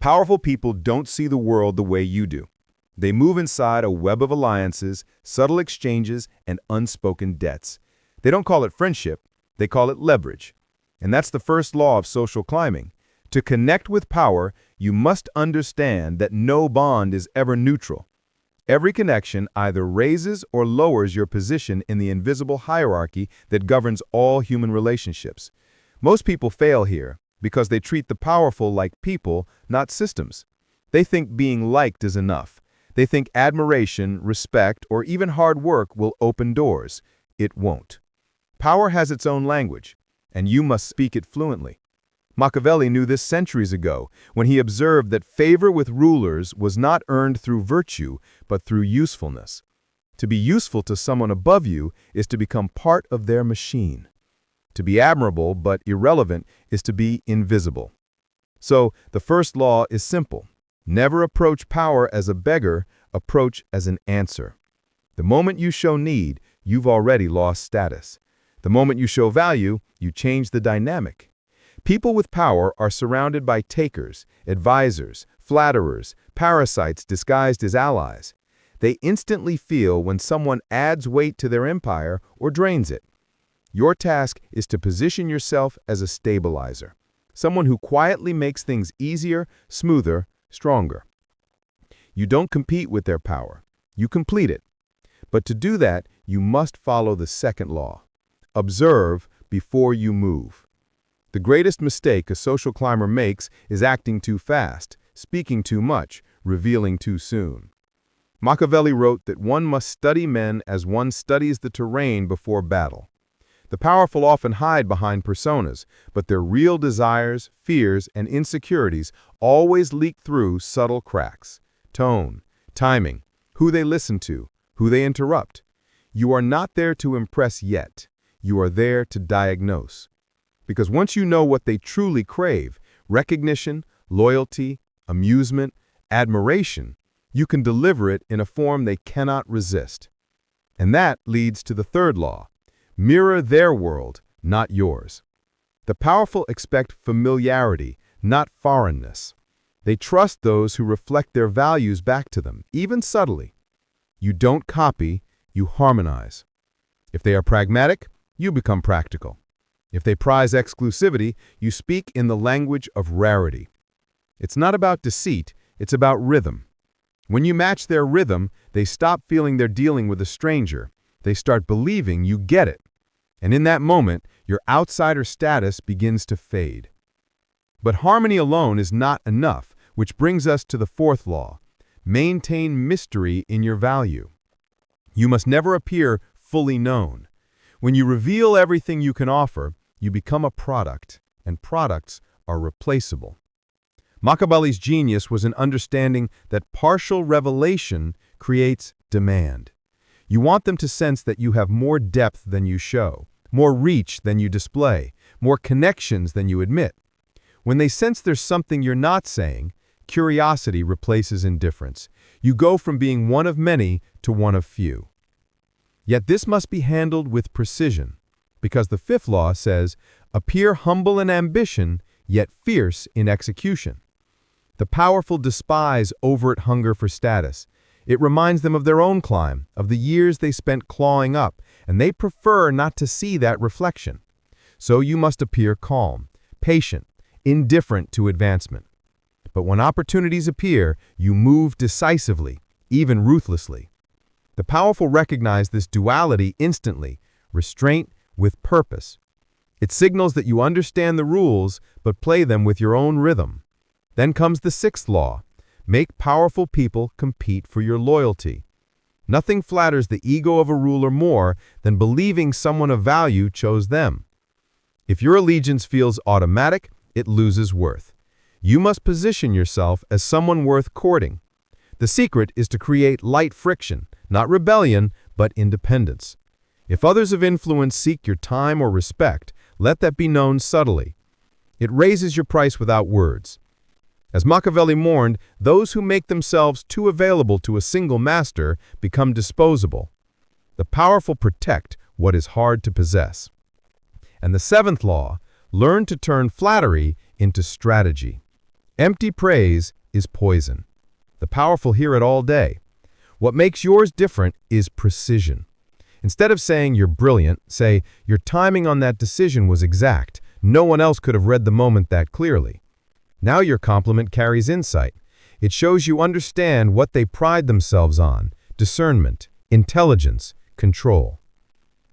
Powerful people don't see the world the way you do. They move inside a web of alliances, subtle exchanges, and unspoken debts. They don't call it friendship, they call it leverage. And that's the first law of social climbing. To connect with power, you must understand that no bond is ever neutral. Every connection either raises or lowers your position in the invisible hierarchy that governs all human relationships. Most people fail here because they treat the powerful like people, not systems. They think being liked is enough. They think admiration, respect, or even hard work will open doors. It won't. Power has its own language, and you must speak it fluently. Machiavelli knew this centuries ago when he observed that favor with rulers was not earned through virtue, but through usefulness. To be useful to someone above you is to become part of their machine. To be admirable but irrelevant is to be invisible. So, the first law is simple. Never approach power as a beggar, approach as an answer. The moment you show need, you've already lost status. The moment you show value, you change the dynamic. People with power are surrounded by takers, advisors, flatterers, parasites disguised as allies. They instantly feel when someone adds weight to their empire or drains it. Your task is to position yourself as a stabilizer, someone who quietly makes things easier, smoother, stronger. You don't compete with their power, you complete it. But to do that, you must follow the second law. Observe before you move. The greatest mistake a social climber makes is acting too fast, speaking too much, revealing too soon. Machiavelli wrote that one must study men as one studies the terrain before battle. The powerful often hide behind personas, but their real desires, fears, and insecurities always leak through subtle cracks. Tone, timing, who they listen to, who they interrupt. You are not there to impress yet. You are there to diagnose. Because once you know what they truly crave, recognition, loyalty, amusement, admiration, you can deliver it in a form they cannot resist. And that leads to the third law. Mirror their world, not yours. The powerful expect familiarity, not foreignness. They trust those who reflect their values back to them, even subtly. You don't copy, you harmonize. If they are pragmatic, you become practical. If they prize exclusivity, you speak in the language of rarity. It's not about deceit, it's about rhythm. When you match their rhythm, they stop feeling they're dealing with a stranger. They start believing you get it. And in that moment, your outsider status begins to fade. But harmony alone is not enough, which brings us to the fourth law. Maintain mystery in your value. You must never appear fully known. When you reveal everything you can offer, you become a product, and products are replaceable. Machiavelli's genius was in understanding that partial revelation creates demand. You want them to sense that you have more depth than you show, more reach than you display, more connections than you admit. When they sense there's something you're not saying, curiosity replaces indifference. You go from being one of many to one of few. Yet this must be handled with precision, because the fifth law says, appear humble in ambition, yet fierce in execution. The powerful despise overt hunger for status. It reminds them of their own climb, of the years they spent clawing up, and they prefer not to see that reflection. So you must appear calm, patient, indifferent to advancement. But when opportunities appear, you move decisively, even ruthlessly. The powerful recognize this duality instantly, restraint with purpose. It signals that you understand the rules, but play them with your own rhythm. Then comes the sixth law. Make powerful people compete for your loyalty. Nothing flatters the ego of a ruler more than believing someone of value chose them. If your allegiance feels automatic, it loses worth. You must position yourself as someone worth courting. The secret is to create light friction, not rebellion, but independence. If others of influence seek your time or respect, let that be known subtly. It raises your price without words. As Machiavelli mourned, those who make themselves too available to a single master become disposable. The powerful protect what is hard to possess. And the seventh law, learn to turn flattery into strategy. Empty praise is poison. The powerful hear it all day. What makes yours different is precision. Instead of saying you're brilliant, say your timing on that decision was exact. No one else could have read the moment that clearly. Now your compliment carries insight. It shows you understand what they pride themselves on: discernment, intelligence, control.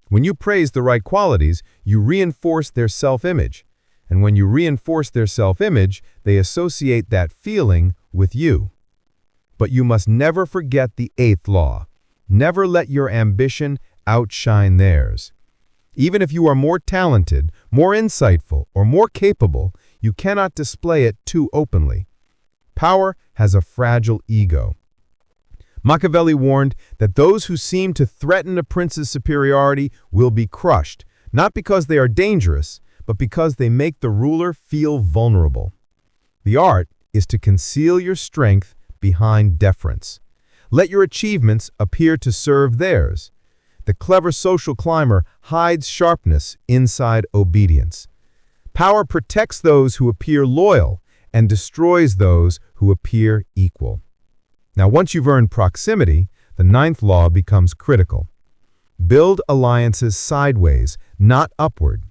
When you praise the right qualities, you reinforce their self-image. And when you reinforce their self-image, they associate that feeling with you. But you must never forget the 8th law. Never let your ambition outshine theirs. Even if you are more talented, more insightful, or more capable, you cannot display it too openly. Power has a fragile ego. Machiavelli warned that those who seem to threaten a prince's superiority will be crushed, not because they are dangerous, but because they make the ruler feel vulnerable. The art is to conceal your strength behind deference. Let your achievements appear to serve theirs. The clever social climber hides sharpness inside obedience. Power protects those who appear loyal and destroys those who appear equal. Now, once you've earned proximity, the 9th law becomes critical. Build alliances sideways, not upward.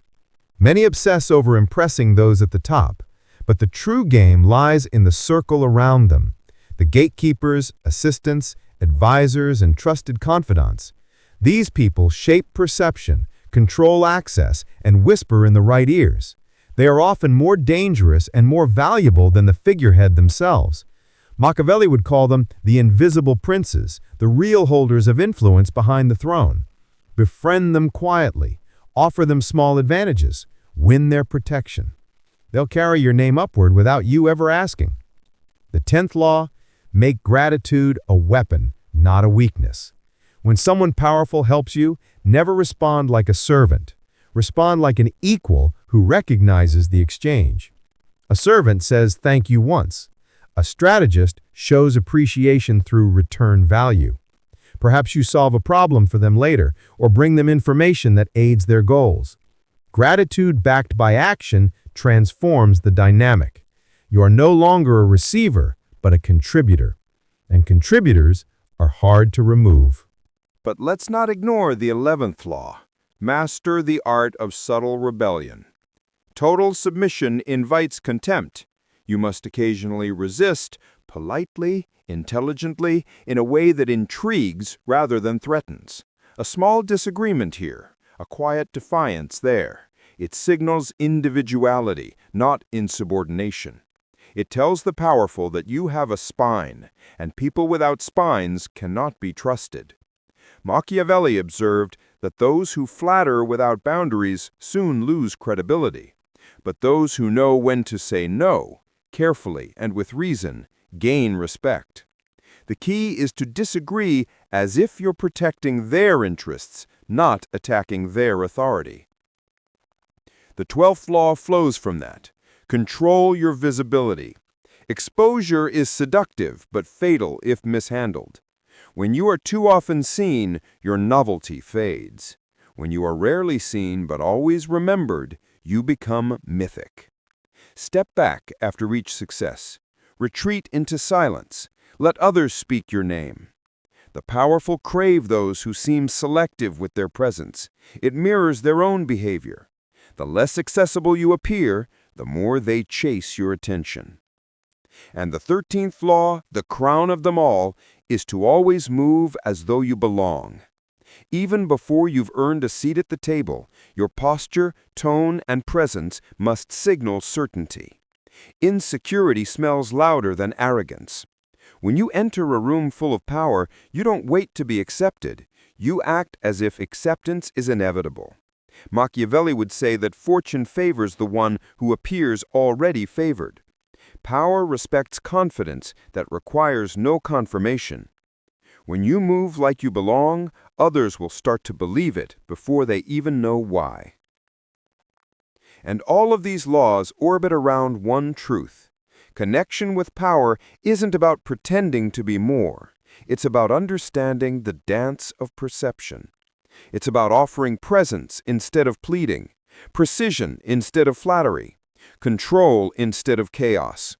Many obsess over impressing those at the top, but the true game lies in the circle around them: the gatekeepers, assistants, advisors, and trusted confidants. These people shape perception, control access, and whisper in the right ears. They are often more dangerous and more valuable than the figurehead themselves. Machiavelli would call them the invisible princes, the real holders of influence behind the throne. Befriend them quietly, offer them small advantages, win their protection. They'll carry your name upward without you ever asking. The 10th law: make gratitude a weapon, not a weakness. When someone powerful helps you, never respond like a servant. Respond like an equal who recognizes the exchange. A servant says thank you once. A strategist shows appreciation through return value. Perhaps you solve a problem for them later or bring them information that aids their goals. Gratitude backed by action transforms the dynamic. You are no longer a receiver, but a contributor. And contributors are hard to remove. But let's not ignore the 11th law. Master the art of subtle rebellion. Total submission invites contempt. You must occasionally resist, politely, intelligently, in a way that intrigues rather than threatens. A small disagreement here, a quiet defiance there. It signals individuality, not insubordination. It tells the powerful that you have a spine, and people without spines cannot be trusted. Machiavelli observed that those who flatter without boundaries soon lose credibility, but those who know when to say no, carefully and with reason, gain respect. The key is to disagree as if you're protecting their interests, not attacking their authority. The 12th law flows from that. Control your visibility. Exposure is seductive but fatal if mishandled. When you are too often seen, your novelty fades. When you are rarely seen but always remembered, you become mythic. Step back after each success. Retreat into silence. Let others speak your name. The powerful crave those who seem selective with their presence. It mirrors their own behavior. The less accessible you appear, the more they chase your attention. And the 13th law, the crown of them all, is to always move as though you belong. Even before you've earned a seat at the table, your posture, tone, and presence must signal certainty. Insecurity smells louder than arrogance. When you enter a room full of power, you don't wait to be accepted. You act as if acceptance is inevitable. Machiavelli would say that fortune favors the one who appears already favored. Power respects confidence that requires no confirmation. When you move like you belong, others will start to believe it before they even know why. And all of these laws orbit around one truth. Connection with power isn't about pretending to be more. It's about understanding the dance of perception. It's about offering presence instead of pleading, precision instead of flattery, control instead of chaos.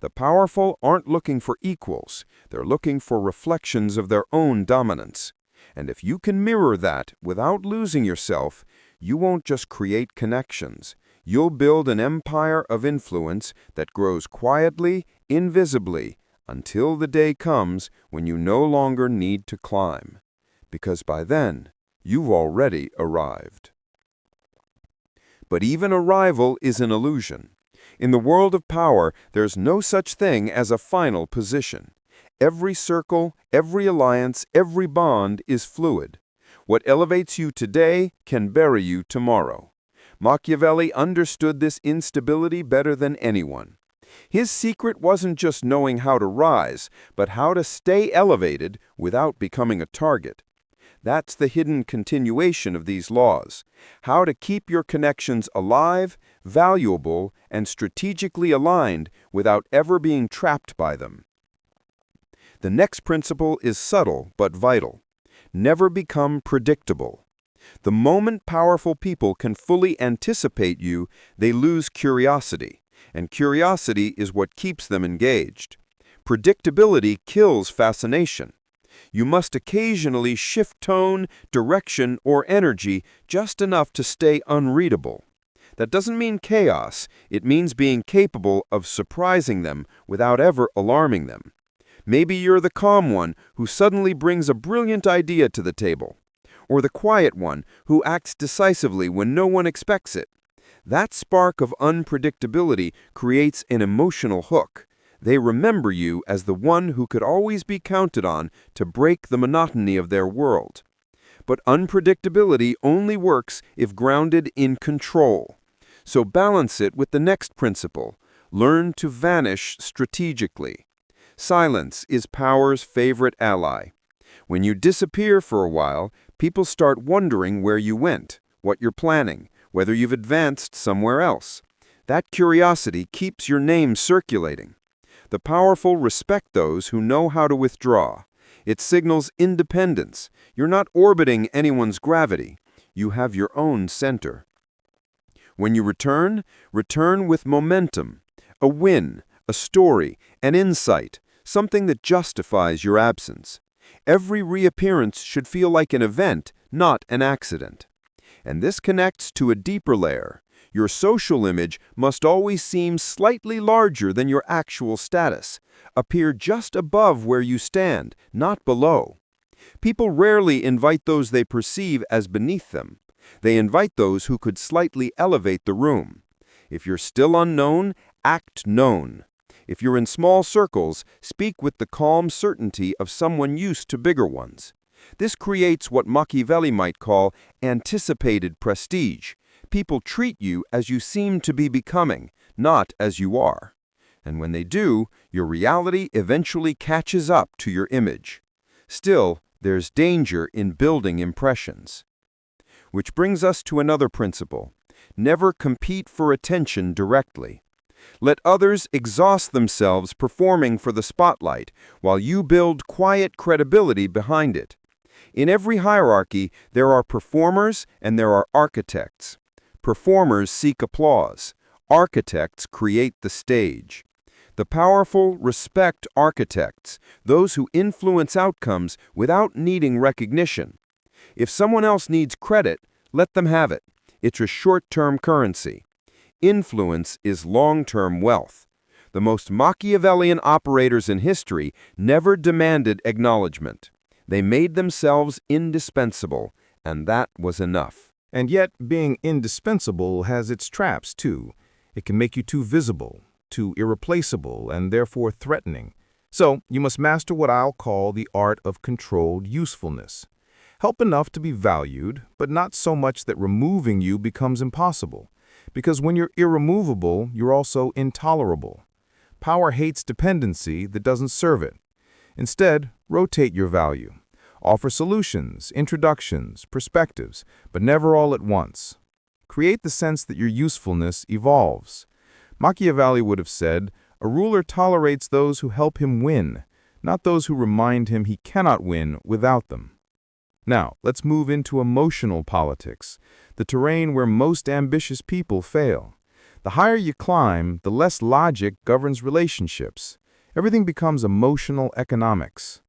The powerful aren't looking for equals, they're looking for reflections of their own dominance. And if you can mirror that without losing yourself, you won't just create connections. You'll build an empire of influence that grows quietly, invisibly, until the day comes when you no longer need to climb. Because by then, you've already arrived. But even arrival is an illusion. In the world of power, there's no such thing as a final position. Every circle, every alliance, every bond is fluid. What elevates you today can bury you tomorrow. Machiavelli understood this instability better than anyone. His secret wasn't just knowing how to rise, but how to stay elevated without becoming a target. That's the hidden continuation of these laws. How to keep your connections alive, valuable, and strategically aligned without ever being trapped by them. The next principle is subtle but vital. Never become predictable. The moment powerful people can fully anticipate you, they lose curiosity, and curiosity is what keeps them engaged. Predictability kills fascination. You must occasionally shift tone, direction, or energy just enough to stay unreadable. That doesn't mean chaos, it means being capable of surprising them without ever alarming them. Maybe you're the calm one who suddenly brings a brilliant idea to the table, or the quiet one who acts decisively when no one expects it. That spark of unpredictability creates an emotional hook. They remember you as the one who could always be counted on to break the monotony of their world. But unpredictability only works if grounded in control. So balance it with the next principle. Learn to vanish strategically. Silence is power's favorite ally. When you disappear for a while, people start wondering where you went, what you're planning, whether you've advanced somewhere else. That curiosity keeps your name circulating. The powerful respect those who know how to withdraw. It signals independence. You're not orbiting anyone's gravity. You have your own center. When you return, return with momentum, a win, a story, an insight, something that justifies your absence. Every reappearance should feel like an event, not an accident. And this connects to a deeper layer. Your social image must always seem slightly larger than your actual status. Appear just above where you stand, not below. People rarely invite those they perceive as beneath them. They invite those who could slightly elevate the room. If you're still unknown, act known. If you're in small circles, speak with the calm certainty of someone used to bigger ones. This creates what Machiavelli might call anticipated prestige. People treat you as you seem to be becoming, not as you are. And when they do, your reality eventually catches up to your image. Still, there's danger in building impressions. Which brings us to another principle. Never compete for attention directly. Let others exhaust themselves performing for the spotlight, while you build quiet credibility behind it. In every hierarchy, there are performers and there are architects. Performers seek applause. Architects create the stage. The powerful respect architects, those who influence outcomes without needing recognition. If someone else needs credit, let them have it. It's a short-term currency. Influence is long-term wealth. The most Machiavellian operators in history never demanded acknowledgement. They made themselves indispensable, and that was enough. And yet, being indispensable has its traps, too. It can make you too visible, too irreplaceable, and therefore threatening. So, you must master what I'll call the art of controlled usefulness. Help enough to be valued, but not so much that removing you becomes impossible. Because when you're irremovable, you're also intolerable. Power hates dependency that doesn't serve it. Instead, rotate your value. Offer solutions, introductions, perspectives, but never all at once. Create the sense that your usefulness evolves. Machiavelli would have said, a ruler tolerates those who help him win, not those who remind him he cannot win without them. Now, let's move into emotional politics, the terrain where most ambitious people fail. The higher you climb, the less logic governs relationships. Everything becomes emotional economics.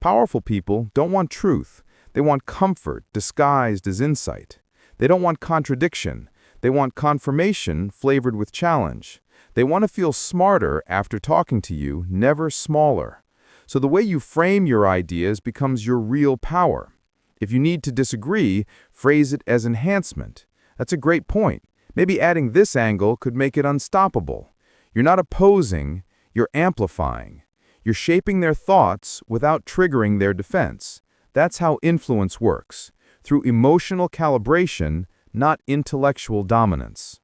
Powerful people don't want truth. They want comfort disguised as insight. They don't want contradiction. They want confirmation flavored with challenge. They want to feel smarter after talking to you, never smaller. So the way you frame your ideas becomes your real power. If you need to disagree, phrase it as enhancement. That's a great point. Maybe adding this angle could make it unstoppable. You're not opposing, you're amplifying. You're shaping their thoughts without triggering their defense. That's how influence works, through emotional calibration, not intellectual dominance.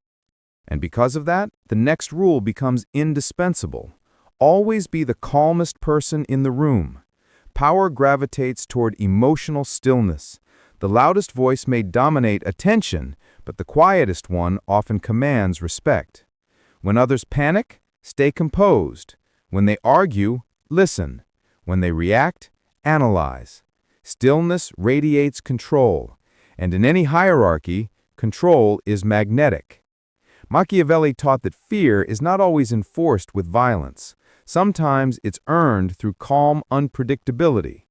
And because of that, the next rule becomes indispensable. Always be the calmest person in the room. Power gravitates toward emotional stillness. The loudest voice may dominate attention, but the quietest one often commands respect. When others panic, stay composed. When they argue, listen. When they react, analyze. Stillness radiates control, and in any hierarchy, control is magnetic. Machiavelli taught that fear is not always enforced with violence. Sometimes it's earned through calm unpredictability.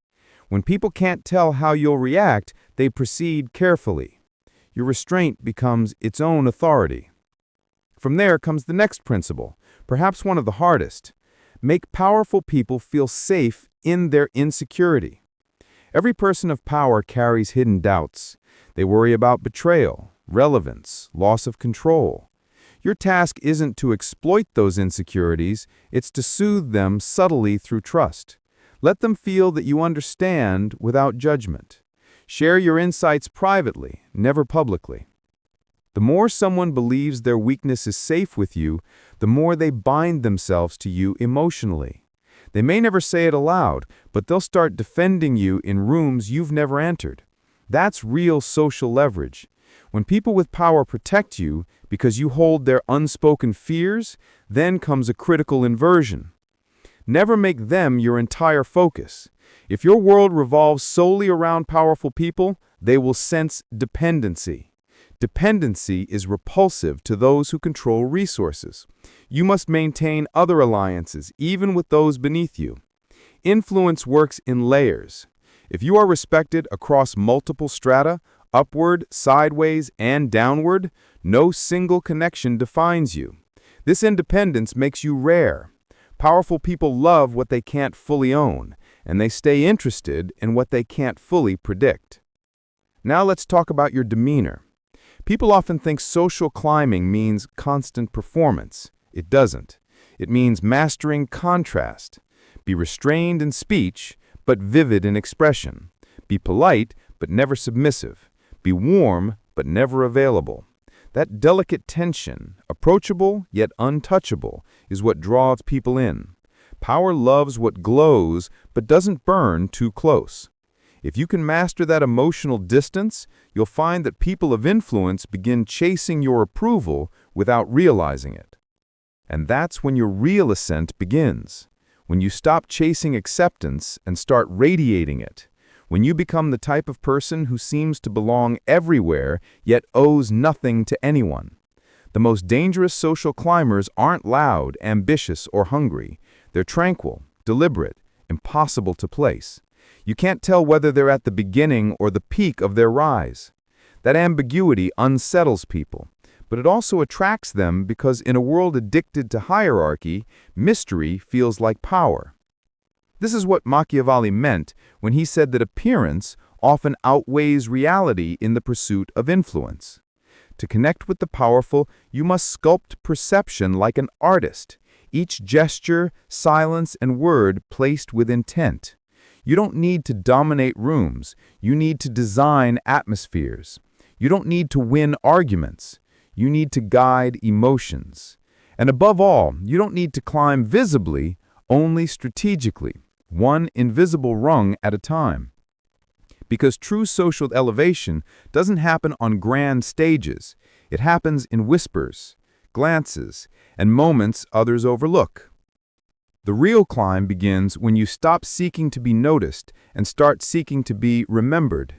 When people can't tell how you'll react, they proceed carefully. Your restraint becomes its own authority. From there comes the next principle, perhaps one of the hardest. Make powerful people feel safe in their insecurity. Every person of power carries hidden doubts. They worry about betrayal, relevance, loss of control. Your task isn't to exploit those insecurities, it's to soothe them subtly through trust. Let them feel that you understand without judgment. Share your insights privately, never publicly. The more someone believes their weakness is safe with you, the more they bind themselves to you emotionally. They may never say it aloud, but they'll start defending you in rooms you've never entered. That's real social leverage. When people with power protect you because you hold their unspoken fears, then comes a critical inversion. Never make them your entire focus. If your world revolves solely around powerful people, they will sense dependency. Dependency is repulsive to those who control resources. You must maintain other alliances, even with those beneath you. Influence works in layers. If you are respected across multiple strata, upward, sideways, and downward, no single connection defines you. This independence makes you rare. Powerful people love what they can't fully own, and they stay interested in what they can't fully predict. Now let's talk about your demeanor. People often think social climbing means constant performance. It doesn't. It means mastering contrast. Be restrained in speech, but vivid in expression. Be polite, but never submissive. Be warm, but never available. That delicate tension, approachable yet untouchable, is what draws people in. Power loves what glows, but doesn't burn too close. If you can master that emotional distance, you'll find that people of influence begin chasing your approval without realizing it. And that's when your real ascent begins. When you stop chasing acceptance and start radiating it. When you become the type of person who seems to belong everywhere, yet owes nothing to anyone. The most dangerous social climbers aren't loud, ambitious, or hungry. They're tranquil, deliberate, impossible to place. You can't tell whether they're at the beginning or the peak of their rise. That ambiguity unsettles people, but it also attracts them because in a world addicted to hierarchy, mystery feels like power. This is what Machiavelli meant when he said that appearance often outweighs reality in the pursuit of influence. To connect with the powerful, you must sculpt perception like an artist, each gesture, silence, and word placed with intent. You don't need to dominate rooms. You need to design atmospheres. You don't need to win arguments. You need to guide emotions. And above all, you don't need to climb visibly, only strategically, one invisible rung at a time. Because true social elevation doesn't happen on grand stages. It happens in whispers, glances, and moments others overlook. The real climb begins when you stop seeking to be noticed and start seeking to be remembered.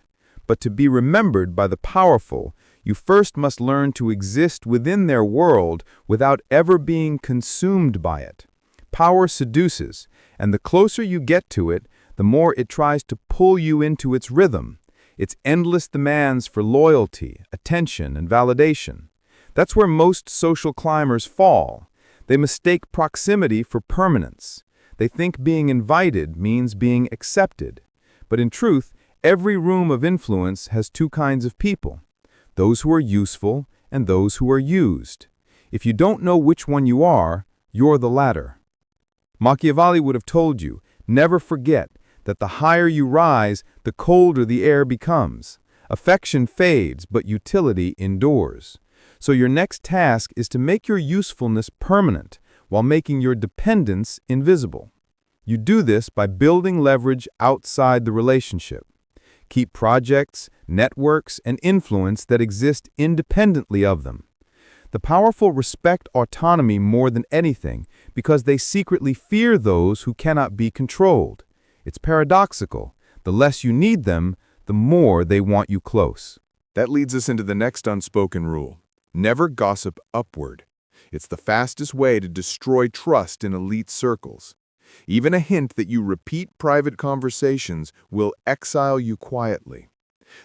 But to be remembered by the powerful, You first must learn to exist within their world without ever being consumed by it. Power seduces, and the closer you get to it, the more it tries to pull you into its rhythm, its endless demands for loyalty, attention, and validation. That's where most social climbers fall. They mistake proximity for permanence. They think being invited means being accepted. But in truth, every room of influence has two kinds of people: those who are useful and those who are used. If you don't know which one you are, you're the latter. Machiavelli would have told you, never forget that the higher you rise, the colder the air becomes. Affection fades, but utility endures. So your next task is to make your usefulness permanent while making your dependence invisible. You do this by building leverage outside the relationship. Keep projects, networks, and influence that exist independently of them. The powerful respect autonomy more than anything because they secretly fear those who cannot be controlled. It's paradoxical. The less you need them, the more they want you close. That leads us into the next unspoken rule. Never gossip upward. It's the fastest way to destroy trust in elite circles. Even a hint that you repeat private conversations will exile you quietly.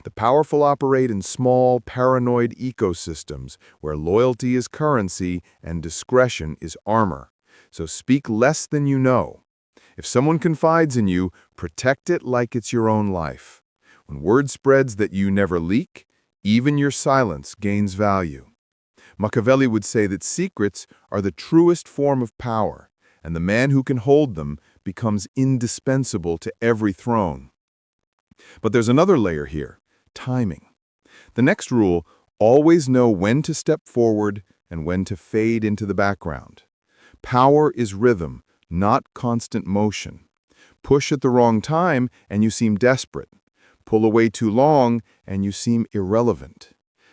The powerful operate in small, paranoid ecosystems where loyalty is currency and discretion is armor. So speak less than you know. If someone confides in you, protect it like it's your own life. When word spreads that you never leak, even your silence gains value. Machiavelli would say that secrets are the truest form of power, and the man who can hold them becomes indispensable to every throne. But there's another layer here: timing. The next rule: always know when to step forward and when to fade into the background. Power is rhythm, not constant motion. Push at the wrong time and you seem desperate. Pull away too long and you seem irrelevant.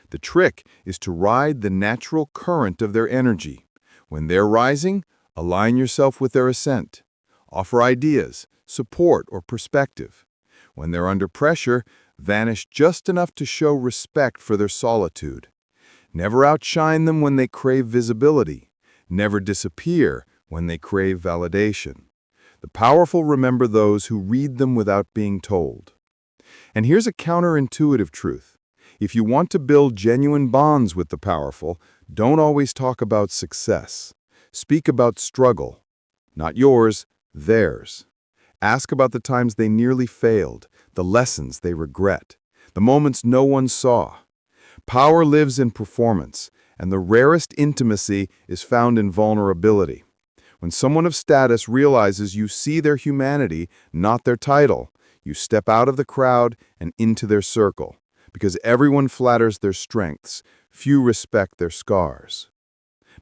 The trick is to ride the natural current of their energy. When they're rising, align yourself with their ascent. Offer ideas, support, or perspective. When they're under pressure, vanish just enough to show respect for their solitude. Never outshine them when they crave visibility. Never disappear when they crave validation. The powerful remember those who read them without being told. And here's a counterintuitive truth. If you want to build genuine bonds with the powerful, don't always talk about success. Speak about struggle. Not yours, theirs. Ask about the times they nearly failed, the lessons they regret, the moments no one saw. Power lives in performance, and the rarest intimacy is found in vulnerability. When someone of status realizes you see their humanity, not their title, you step out of the crowd and into their circle. Because everyone flatters their strengths, few respect their scars.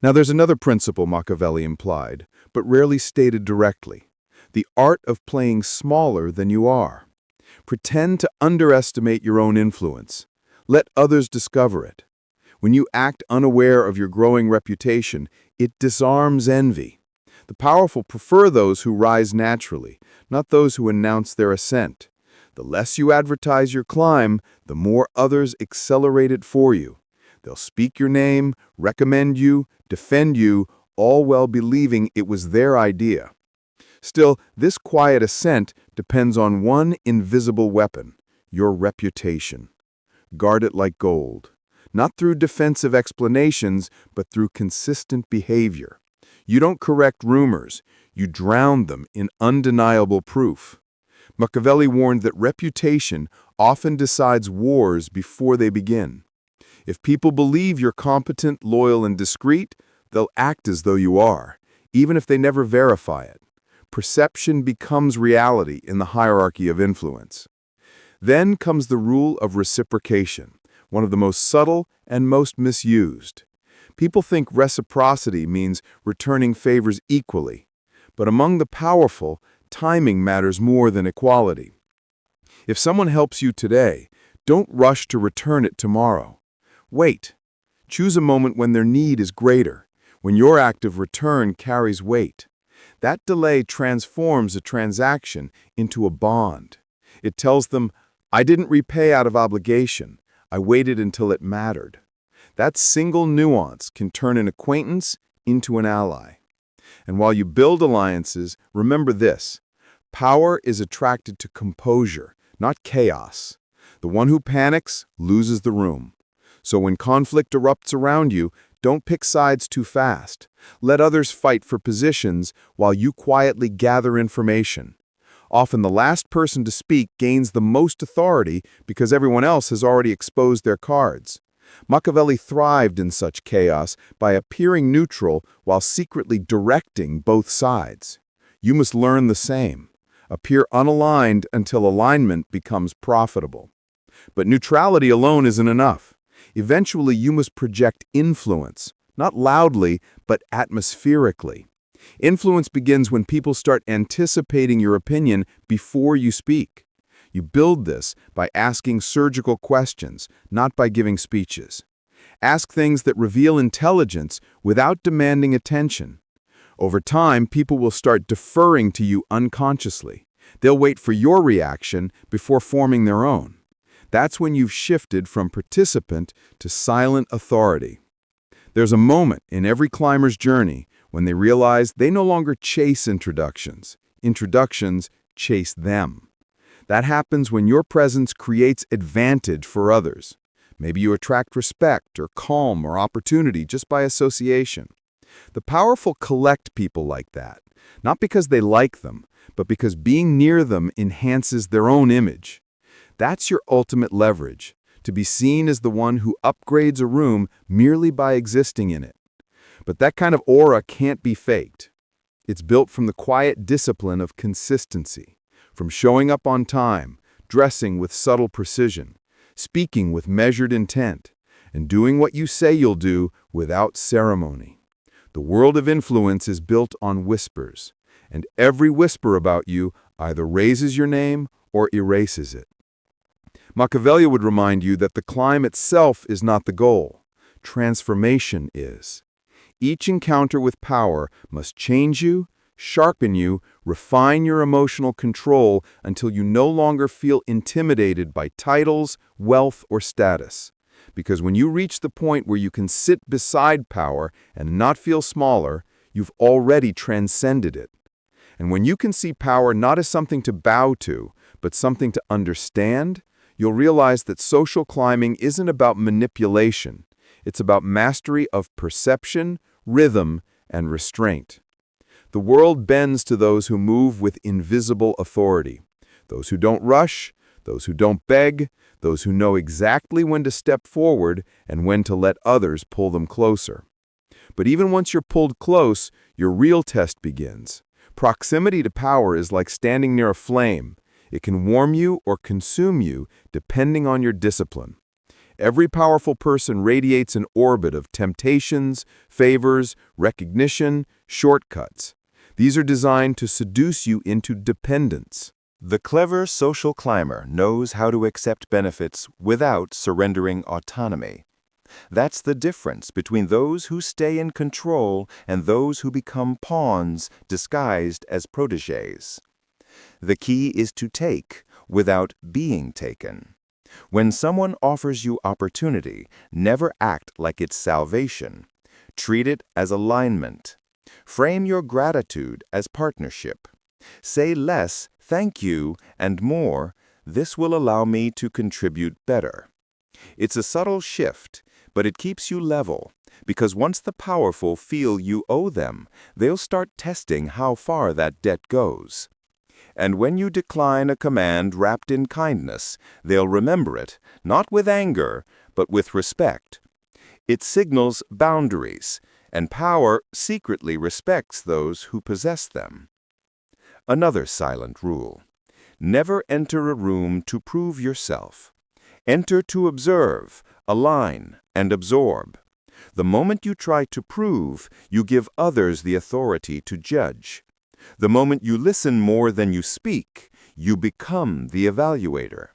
Now there's another principle Machiavelli implied, but rarely stated directly: the art of playing smaller than you are. Pretend to underestimate your own influence. Let others discover it. When you act unaware of your growing reputation, it disarms envy. The powerful prefer those who rise naturally, not those who announce their ascent. The less you advertise your climb, the more others accelerate it for you. They'll speak your name, recommend you, defend you, all while believing it was their idea. Still, this quiet ascent depends on one invisible weapon: your reputation. Guard it like gold, not through defensive explanations, but through consistent behavior. You don't correct rumors, you drown them in undeniable proof. Machiavelli warned that reputation often decides wars before they begin. If people believe you're competent, loyal, and discreet, they'll act as though you are, even if they never verify it. Perception becomes reality in the hierarchy of influence. Then comes the rule of reciprocation, one of the most subtle and most misused. People think reciprocity means returning favors equally, but among the powerful, timing matters more than equality. If someone helps you today, don't rush to return it tomorrow. Wait. Choose a moment when their need is greater, when your act of return carries weight. That delay transforms a transaction into a bond. It tells them, I didn't repay out of obligation. I waited until it mattered. That single nuance can turn an acquaintance into an ally. And while you build alliances, remember this: power is attracted to composure, not chaos. The one who panics loses the room. So when conflict erupts around you, don't pick sides too fast. Let others fight for positions while you quietly gather information. Often the last person to speak gains the most authority because everyone else has already exposed their cards. Machiavelli thrived in such chaos by appearing neutral while secretly directing both sides. You must learn the same. Appear unaligned until alignment becomes profitable. But neutrality alone isn't enough. Eventually, you must project influence, not loudly, but atmospherically. Influence begins when people start anticipating your opinion before you speak. You build this by asking surgical questions, not by giving speeches. Ask things that reveal intelligence without demanding attention. Over time, people will start deferring to you unconsciously. They'll wait for your reaction before forming their own. That's when you've shifted from participant to silent authority. There's a moment in every climber's journey when they realize they no longer chase introductions. Introductions chase them. That happens when your presence creates advantage for others. Maybe you attract respect or calm or opportunity just by association. The powerful collect people like that, not because they like them, but because being near them enhances their own image. That's your ultimate leverage, to be seen as the one who upgrades a room merely by existing in it. But that kind of aura can't be faked. It's built from the quiet discipline of consistency. From showing up on time, dressing with subtle precision, speaking with measured intent, and doing what you say you'll do without ceremony. The world of influence is built on whispers, and every whisper about you either raises your name or erases it. Machiavelli would remind you that the climb itself is not the goal. Transformation is. Each encounter with power must change you, sharpen you, refine your emotional control until you no longer feel intimidated by titles, wealth, or status. Because when you reach the point where you can sit beside power and not feel smaller, you've already transcended it. And when you can see power not as something to bow to, but something to understand, you'll realize that social climbing isn't about manipulation. It's about mastery of perception, rhythm, and restraint. The world bends to those who move with invisible authority. Those who don't rush, those who don't beg, those who know exactly when to step forward and when to let others pull them closer. But even once you're pulled close, your real test begins. Proximity to power is like standing near a flame. It can warm you or consume you depending on your discipline. Every powerful person radiates an orbit of temptations, favors, recognition, shortcuts. These are designed to seduce you into dependence. The clever social climber knows how to accept benefits without surrendering autonomy. That's the difference between those who stay in control and those who become pawns disguised as protégés. The key is to take without being taken. When someone offers you opportunity, never act like it's salvation. Treat it as alignment. Frame your gratitude as partnership. Say less, thank you, and more, this will allow me to contribute better. It's a subtle shift, but it keeps you level, because once the powerful feel you owe them, they'll start testing how far that debt goes. And when you decline a command wrapped in kindness, they'll remember it, not with anger, but with respect. It signals boundaries, and power secretly respects those who possess them. Another silent rule: never enter a room to prove yourself. Enter to observe, align, and absorb. The moment you try to prove, you give others the authority to judge. The moment you listen more than you speak, you become the evaluator.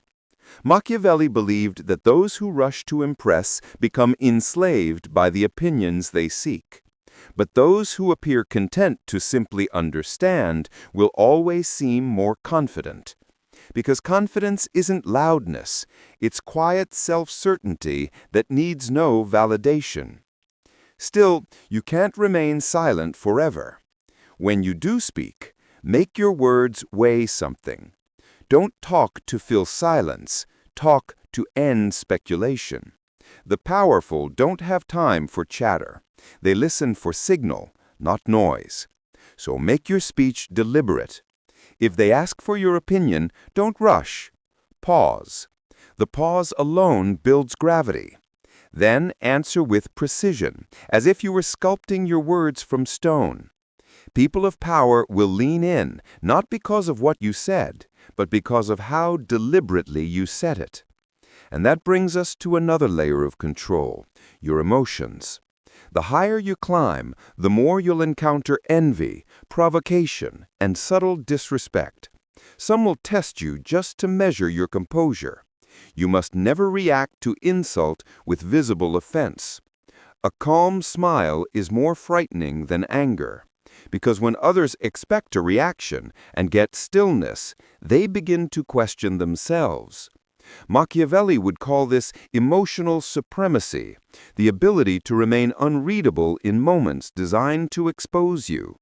Machiavelli believed that those who rush to impress become enslaved by the opinions they seek. But those who appear content to simply understand will always seem more confident. Because confidence isn't loudness, it's quiet self-certainty that needs no validation. Still, you can't remain silent forever. When you do speak, make your words weigh something. Don't talk to fill silence, talk to end speculation. The powerful don't have time for chatter. They listen for signal, not noise. So make your speech deliberate. If they ask for your opinion, don't rush. Pause. The pause alone builds gravity. Then answer with precision, as if you were sculpting your words from stone. People of power will lean in, not because of what you said, but because of how deliberately you said it. And that brings us to another layer of control, your emotions. The higher you climb, the more you'll encounter envy, provocation, and subtle disrespect. Some will test you just to measure your composure. You must never react to insult with visible offense. A calm smile is more frightening than anger, because when others expect a reaction and get stillness, they begin to question themselves. Machiavelli would call this emotional supremacy, the ability to remain unreadable in moments designed to expose you.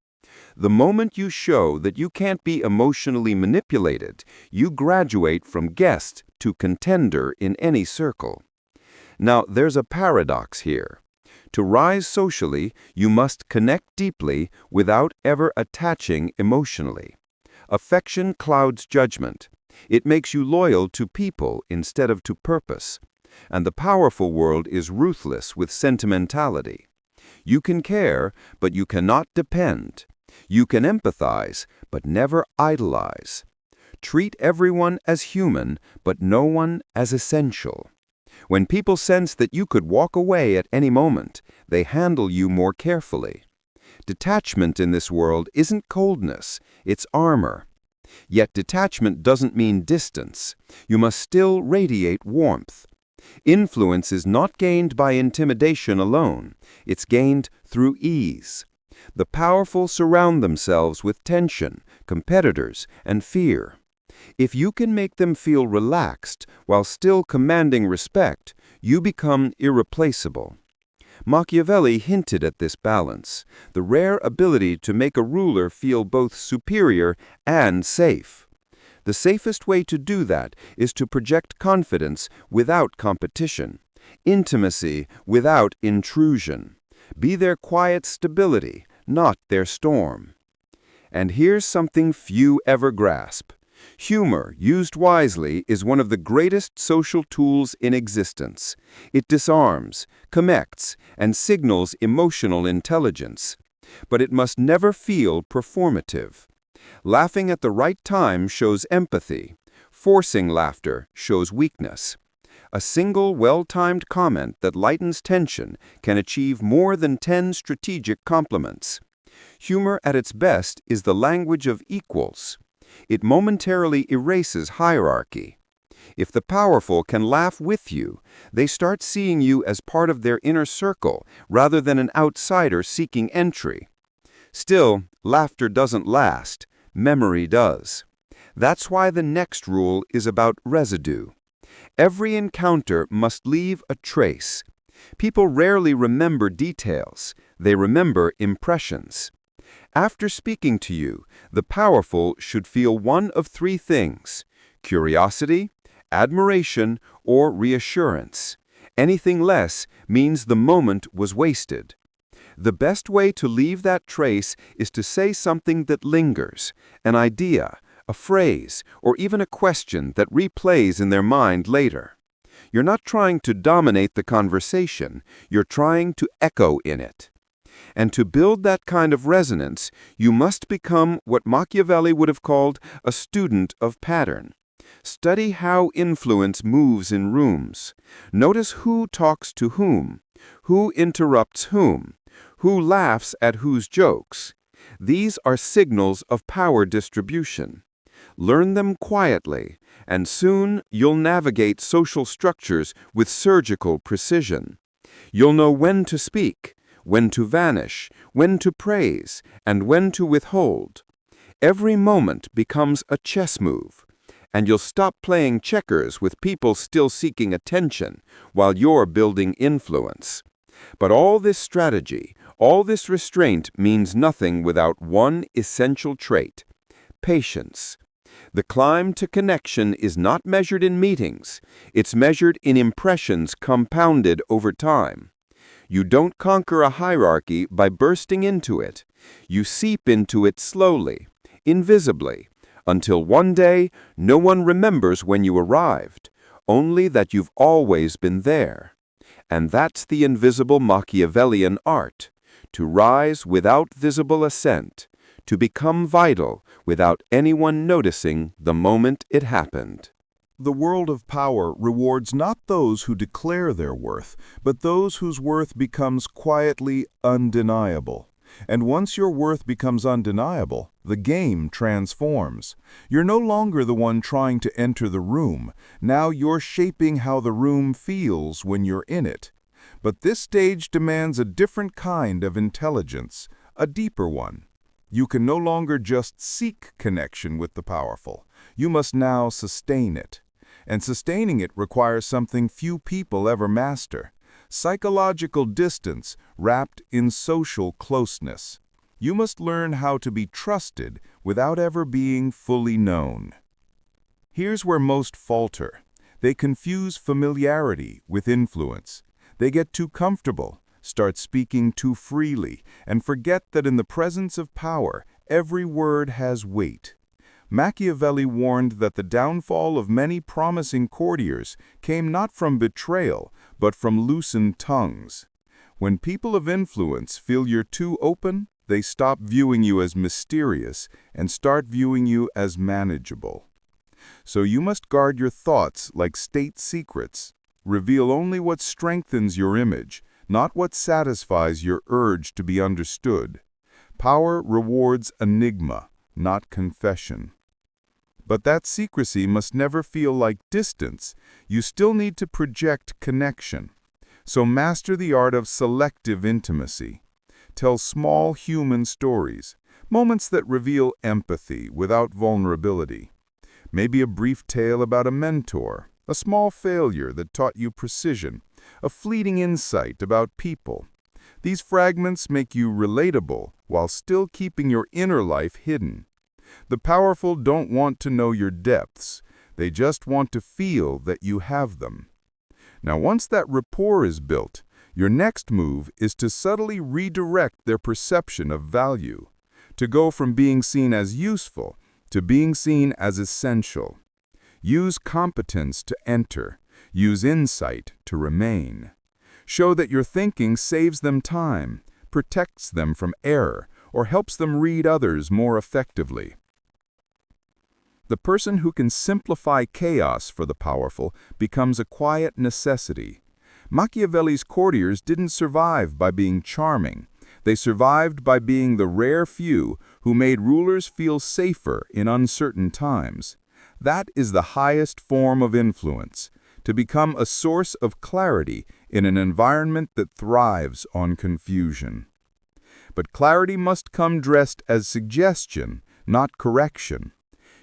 The moment you show that you can't be emotionally manipulated, you graduate from guest to contender in any circle. Now, there's a paradox here. To rise socially, you must connect deeply without ever attaching emotionally. Affection clouds judgment. It makes you loyal to people instead of to purpose. And the powerful world is ruthless with sentimentality. You can care, but you cannot depend. You can empathize, but never idolize. Treat everyone as human, but no one as essential. When people sense that you could walk away at any moment, they handle you more carefully. Detachment in this world isn't coldness, it's armor. Yet detachment doesn't mean distance. You must still radiate warmth. Influence is not gained by intimidation alone. It's gained through ease. The powerful surround themselves with tension, competitors, and fear. If you can make them feel relaxed while still commanding respect, you become irreplaceable. Machiavelli hinted at this balance, the rare ability to make a ruler feel both superior and safe. The safest way to do that is to project confidence without competition, intimacy without intrusion. Be their quiet stability, not their storm. And here's something few ever grasp. Humor, used wisely, is one of the greatest social tools in existence. It disarms, connects, and signals emotional intelligence. But it must never feel performative. Laughing at the right time shows empathy. Forcing laughter shows weakness. A single well-timed comment that lightens tension can achieve more than 10 strategic compliments. Humor at its best is the language of equals. It momentarily erases hierarchy. If the powerful can laugh with you, they start seeing you as part of their inner circle rather than an outsider seeking entry. Still, laughter doesn't last. Memory does. That's why the next rule is about residue. Every encounter must leave a trace. People rarely remember details. They remember impressions. After speaking to you, the powerful should feel one of three things: curiosity, admiration, or reassurance. Anything less means the moment was wasted. The best way to leave that trace is to say something that lingers, an idea, a phrase, or even a question that replays in their mind later. You're not trying to dominate the conversation, you're trying to echo in it. And to build that kind of resonance, you must become what Machiavelli would have called a student of pattern. Study how influence moves in rooms. Notice who talks to whom, who interrupts whom, who laughs at whose jokes. These are signals of power distribution. Learn them quietly, and soon you'll navigate social structures with surgical precision. You'll know when to speak, when to vanish, when to praise, and when to withhold. Every moment becomes a chess move. And you'll stop playing checkers with people still seeking attention while you're building influence. But all this strategy, all this restraint means nothing without one essential trait: patience. The climb to connection is not measured in meetings. It's measured in impressions compounded over time. You don't conquer a hierarchy by bursting into it. You seep into it slowly, invisibly, until one day no one remembers when you arrived, only that you've always been there. And that's the invisible Machiavellian art: to rise without visible ascent, to become vital without anyone noticing the moment it happened. The world of power rewards not those who declare their worth, but those whose worth becomes quietly undeniable. And once your worth becomes undeniable, the game transforms. You're no longer the one trying to enter the room. Now you're shaping how the room feels when you're in it. But this stage demands a different kind of intelligence, a deeper one. You can no longer just seek connection with the powerful. You must now sustain it. And sustaining it requires something few people ever master: psychological distance wrapped in social closeness. You must learn how to be trusted without ever being fully known. Here's where most falter. They confuse familiarity with influence. They get too comfortable, start speaking too freely, and forget that in the presence of power, every word has weight. Machiavelli warned that the downfall of many promising courtiers came not from betrayal, but from loosened tongues. When people of influence feel you're too open, they stop viewing you as mysterious and start viewing you as manageable. So you must guard your thoughts like state secrets. Reveal only what strengthens your image, not what satisfies your urge to be understood. Power rewards enigma, not confession. But that secrecy must never feel like distance. You still need to project connection. So master the art of selective intimacy. Tell small human stories, moments that reveal empathy without vulnerability. Maybe a brief tale about a mentor, a small failure that taught you precision, a fleeting insight about people. These fragments make you relatable while still keeping your inner life hidden. The powerful don't want to know your depths. They just want to feel that you have them. Now, once that rapport is built, your next move is to subtly redirect their perception of value, to go from being seen as useful to being seen as essential. Use competence to enter. Use insight to remain. Show that your thinking saves them time, protects them from error, or helps them read others more effectively. The person who can simplify chaos for the powerful becomes a quiet necessity. Machiavelli's courtiers didn't survive by being charming. They survived by being the rare few who made rulers feel safer in uncertain times. That is the highest form of influence, to become a source of clarity in an environment that thrives on confusion. But clarity must come dressed as suggestion, not correction.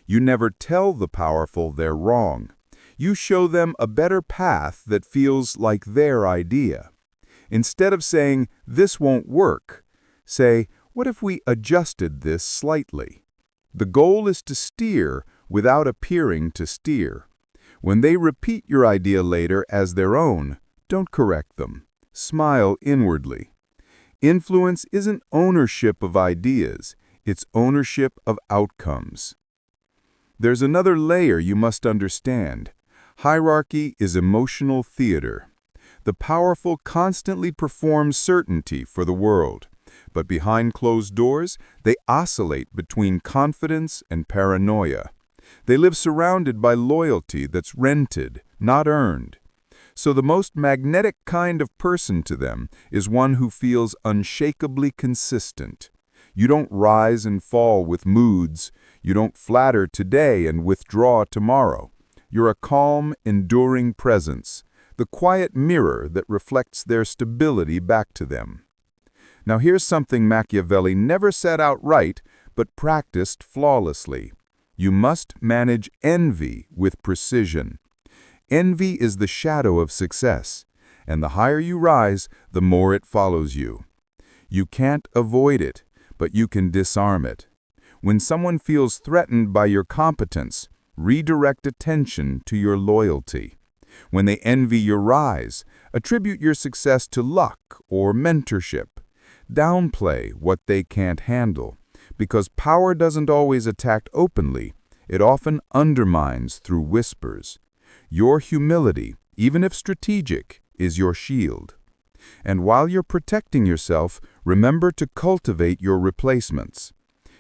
You never tell the powerful they're wrong. You show them a better path that feels like their idea. Instead of saying, "This won't work," say, "What if we adjusted this slightly?" The goal is to steer without appearing to steer. When they repeat your idea later as their own, don't correct them. Smile inwardly. Influence isn't ownership of ideas, it's ownership of outcomes. There's another layer you must understand. Hierarchy is emotional theater. The powerful constantly perform certainty for the world, but behind closed doors, they oscillate between confidence and paranoia. They live surrounded by loyalty that's rented, not earned. So the most magnetic kind of person to them is one who feels unshakably consistent. You don't rise and fall with moods. You don't flatter today and withdraw tomorrow. You're a calm, enduring presence, the quiet mirror that reflects their stability back to them. Now here's something Machiavelli never said outright, but practiced flawlessly. You must manage envy with precision. Envy is the shadow of success, and the higher you rise, the more it follows you. You can't avoid it, but you can disarm it. When someone feels threatened by your competence, redirect attention to your loyalty. When they envy your rise, attribute your success to luck or mentorship. Downplay what they can't handle, because power doesn't always attack openly. It often undermines through whispers. Your humility, even if strategic, is your shield. And while you're protecting yourself, remember to cultivate your replacements.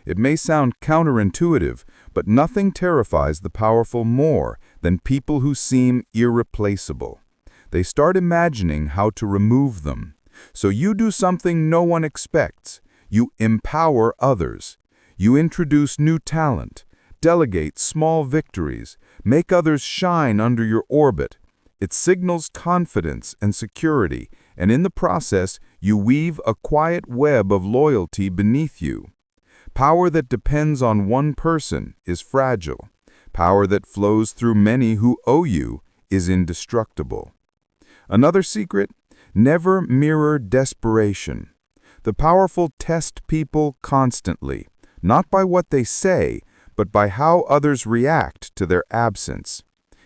It may sound counterintuitive, but nothing terrifies the powerful more than people who seem irreplaceable. They start imagining how to remove them. So you do something no one expects. You empower others. You introduce new talent, delegate small victories, make others shine under your orbit. It signals confidence and security, and in the process, you weave a quiet web of loyalty beneath you. Power that depends on one person is fragile. Power that flows through many who owe you is indestructible. Another secret: never mirror desperation. The powerful test people constantly, not by what they say, but by how others react to their absence.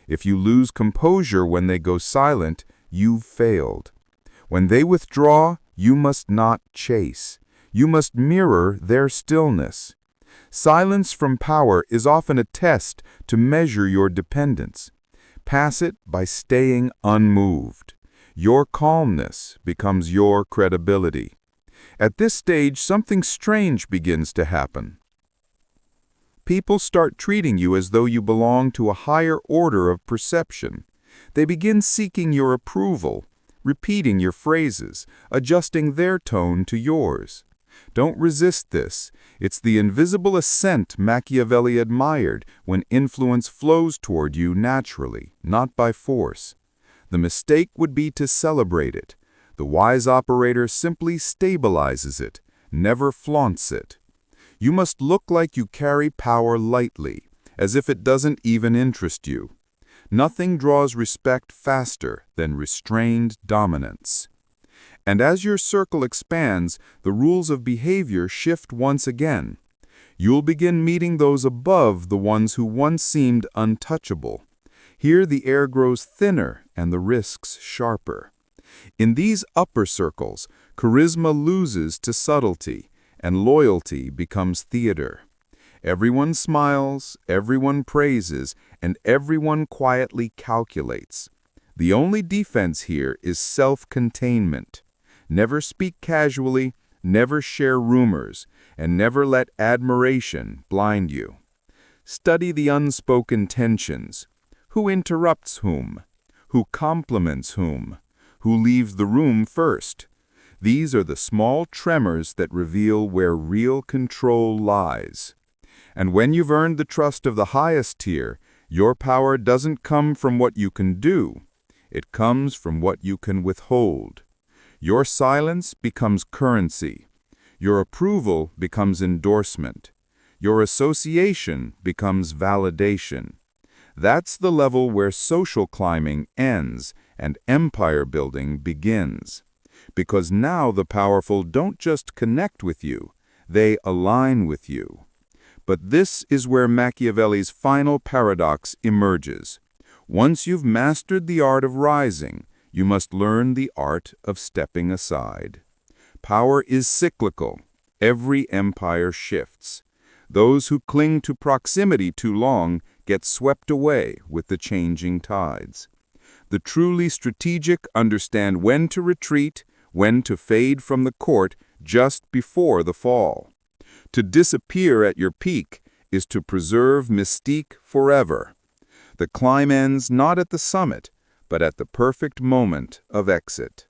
If you lose composure when they go silent, you've failed. When they withdraw, you must not chase. You must mirror their stillness. Silence from power is often a test to measure your dependence. Pass it by staying unmoved. Your calmness becomes your credibility. At this stage, something strange begins to happen. People start treating you as though you belong to a higher order of perception. They begin seeking your approval, repeating your phrases, adjusting their tone to yours. Don't resist this. It's the invisible ascent Machiavelli admired when influence flows toward you naturally, not by force. The mistake would be to celebrate it. The wise operator simply stabilizes it, never flaunts it. You must look like you carry power lightly, as if it doesn't even interest you. Nothing draws respect faster than restrained dominance. And as your circle expands, the rules of behavior shift once again. You'll begin meeting those above the ones who once seemed untouchable. Here the air grows thinner and the risks sharper. In these upper circles, charisma loses to subtlety, and loyalty becomes theater. Everyone smiles, everyone praises, and everyone quietly calculates. The only defense here is self-containment. Never speak casually, never share rumors, and never let admiration blind you. Study the unspoken tensions. Who interrupts whom? Who compliments whom? Who leaves the room first? These are the small tremors that reveal where real control lies. And when you've earned the trust of the highest tier, your power doesn't come from what you can do. It comes from what you can withhold. Your silence becomes currency. Your approval becomes endorsement. Your association becomes validation. That's the level where social climbing ends and empire building begins. Because now the powerful don't just connect with you, they align with you. But this is where Machiavelli's final paradox emerges. Once you've mastered the art of rising, you must learn the art of stepping aside. Power is cyclical. Every empire shifts. Those who cling to proximity too long get swept away with the changing tides. The truly strategic understand when to retreat, when to fade from the court just before the fall. To disappear at your peak is to preserve mystique forever. The climb ends not at the summit, but at the perfect moment of exit.